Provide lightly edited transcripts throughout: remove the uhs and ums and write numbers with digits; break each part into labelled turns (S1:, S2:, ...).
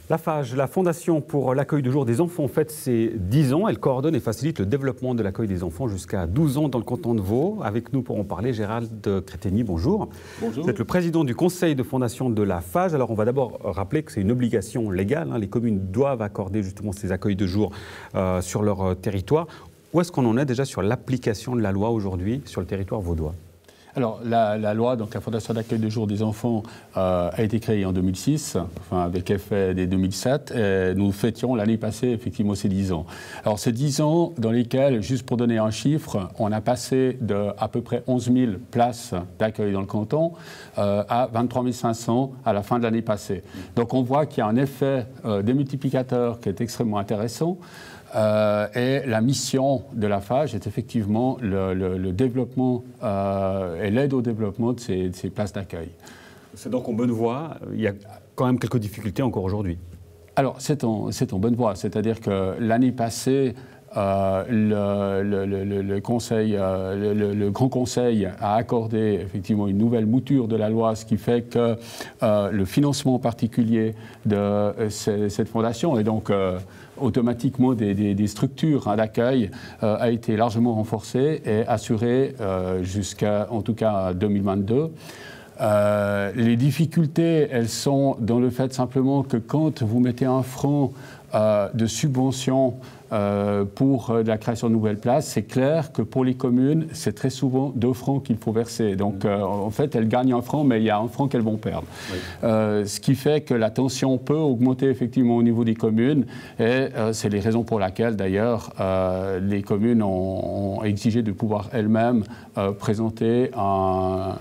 S1: La FAGE, la Fondation pour l'accueil de jour des enfants, fête ses 10 ans. Elle coordonne et facilite le développement de l'accueil des enfants jusqu'à 12 ans dans le canton de Vaud. Avec nous pour en parler, Gérald Crétegny, bonjour.
S2: Bonjour.
S1: Vous êtes le président du conseil de fondation de la FAGE. Alors on va d'abord rappeler que c'est une obligation légale. Les communes doivent accorder justement ces accueils de jour sur leur territoire. Où est-ce qu'on en est déjà sur l'application de la loi aujourd'hui sur le territoire vaudois ?
S2: Alors, la loi, donc la Fondation d'accueil de jour des enfants, a été créée en 2006, enfin, avec effet dès 2007. Et nous fêtions l'année passée, effectivement, ces 10 ans. Alors, ces 10 ans dans lesquels, juste pour donner un chiffre, on a passé de à peu près 11 000 places d'accueil dans le canton à 23 500 à la fin de l'année passée. Donc, on voit qu'il y a un effet démultiplicateur qui est extrêmement intéressant. Et la mission de la FAGE est effectivement le développement et l'aide au développement de ces places d'accueil.
S1: C'est donc en bonne voie. Il y a quand même quelques difficultés encore aujourd'hui.
S2: Alors, c'est en bonne voie. C'est-à-dire que l'année passée, le Grand Conseil a accordé effectivement une nouvelle mouture de la loi, ce qui fait que le financement particulier de cette fondation, et donc automatiquement des structures d'accueil, a été largement renforcé et assuré jusqu'à, en tout cas, 2022. Les difficultés, elles sont dans le fait simplement que quand vous mettez un franc de subvention pour la création de nouvelles places, c'est clair que pour les communes, c'est très souvent 2 francs qu'il faut verser. Donc, en fait, elles gagnent 1 franc, mais il y a 1 franc qu'elles vont perdre. Oui. Ce qui fait que la tension peut augmenter effectivement au niveau des communes. Et c'est les raisons pour lesquelles, d'ailleurs, les communes ont exigé de pouvoir elles-mêmes présenter un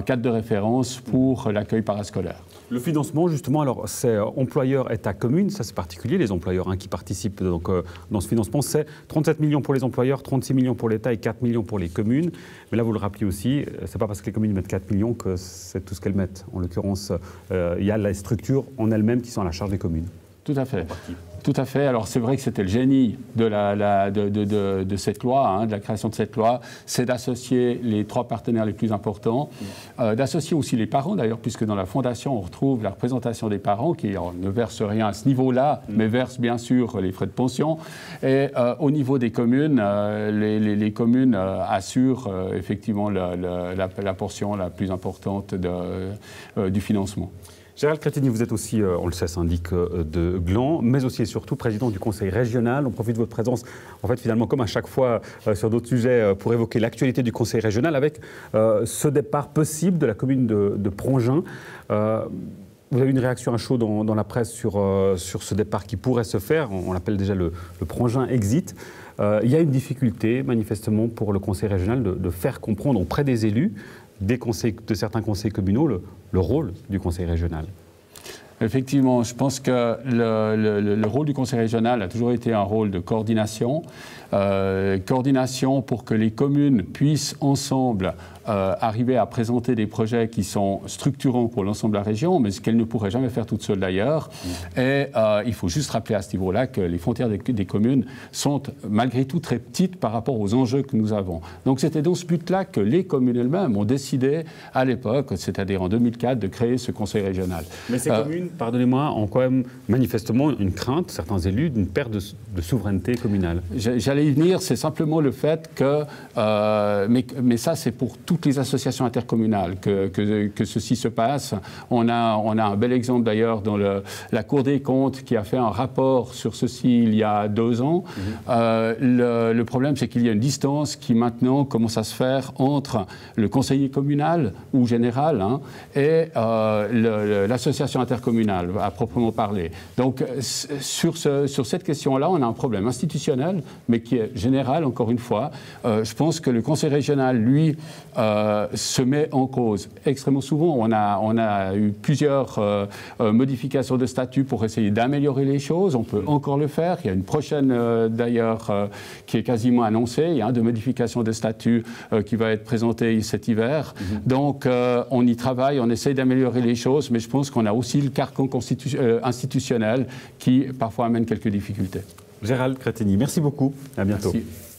S2: cadre de référence pour l'accueil parascolaire.
S1: Le financement, justement, alors c'est employeur État commune, ça c'est particulier, les employeurs qui participent donc, dans ce financement, c'est 37 millions pour les employeurs, 36 millions pour l'État et 4 millions pour les communes. Mais là, vous le rappelez aussi, c'est pas parce que les communes mettent 4 millions que c'est tout ce qu'elles mettent. En l'occurrence, il y a les structures en elles-mêmes qui sont à la charge des communes.
S2: Tout à fait. Tout à fait. Alors c'est vrai que c'était le génie de cette loi, de la création de cette loi, c'est d'associer les 3 partenaires les plus importants, d'associer aussi les parents d'ailleurs, puisque dans la fondation on retrouve la représentation des parents qui ne versent rien à ce niveau-là, mais versent bien sûr les frais de pension. Et au niveau des communes, les communes assurent effectivement la portion la plus importante du financement.
S1: Gérald Crétegny, vous êtes aussi, on le sait, syndic de Gland, mais aussi et surtout président du conseil régional. On profite de votre présence, en fait, finalement, comme à chaque fois sur d'autres sujets, pour évoquer l'actualité du conseil régional avec ce départ possible de la commune de Prongin. Vous avez une réaction à chaud dans la presse sur ce départ qui pourrait se faire. On l'appelle déjà le Prongin exit. Il y a une difficulté, manifestement, pour le conseil régional de faire comprendre auprès des élus, de certains conseils communaux, le rôle du conseil régional.
S2: Effectivement, je pense que le rôle du conseil régional a toujours été un rôle de coordination. Coordination pour que les communes puissent ensemble arriver à présenter des projets qui sont structurants pour l'ensemble de la région, mais ce qu'elles ne pourraient jamais faire toutes seules d'ailleurs. Et il faut juste rappeler à ce niveau-là que les frontières des communes sont malgré tout très petites par rapport aux enjeux que nous avons. Donc c'était dans ce but-là que les communes elles-mêmes ont décidé à l'époque, c'est-à-dire en 2004, de créer ce conseil régional.
S1: Mais ces communes, pardonnez-moi, ont quand même manifestement une crainte, certains élus, d'une perte de souveraineté communale.
S2: J'allais y venir, c'est simplement le fait que, mais ça c'est pour toutes les associations intercommunales que ceci se passe. On a un bel exemple d'ailleurs dans la Cour des comptes qui a fait un rapport sur ceci il y a 2 ans. Le problème c'est qu'il y a une distance qui maintenant commence à se faire entre le conseiller communal ou général et l'association intercommunale à proprement parler. Donc sur cette question-là, on a un problème institutionnel, mais qui est général, encore une fois. Je pense que le conseil régional, lui, se met en cause extrêmement souvent. On a eu plusieurs modifications de statut pour essayer d'améliorer les choses. On peut encore le faire. Il y a une prochaine, d'ailleurs, qui est quasiment annoncée. Il y a de modifications de statut qui va être présentée cet hiver. Donc, on y travaille, on essaye d'améliorer les choses, mais je pense qu'on a aussi le carcan institutionnel qui, parfois, amène quelques difficultés.
S1: Gérald Crétegny, merci beaucoup. À bientôt.
S2: Merci.